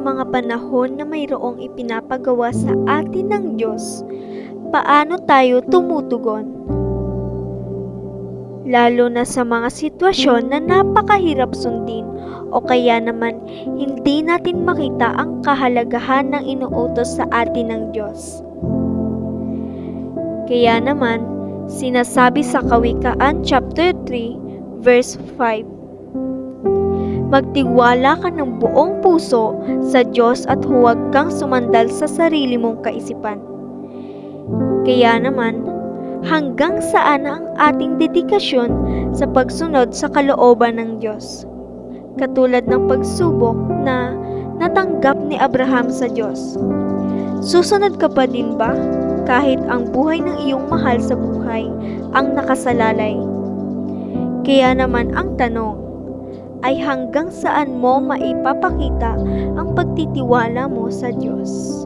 mga panahon na mayroong ipinapagawa sa atin ng Diyos, paano tayo tumutugon? Lalo na sa mga sitwasyon na napakahirap sundin o kaya naman hindi natin makita ang kahalagahan ng inuutos sa atin ng Diyos. Kaya naman, sinasabi sa Kawikaan chapter 3, verse 5, magtiwala ka ng buong puso sa Diyos at huwag kang sumandal sa sarili mong kaisipan. Kaya naman, hanggang saan ang ating dedikasyon sa pagsunod sa kalooban ng Diyos? Katulad ng pagsubok na natanggap ni Abraham sa Diyos. Susunod ka pa din ba kahit ang buhay ng iyong mahal sa buhay ang nakasalalay? Kaya naman ang tanong ay hanggang saan mo maipapakita ang pagtitiwala mo sa Diyos?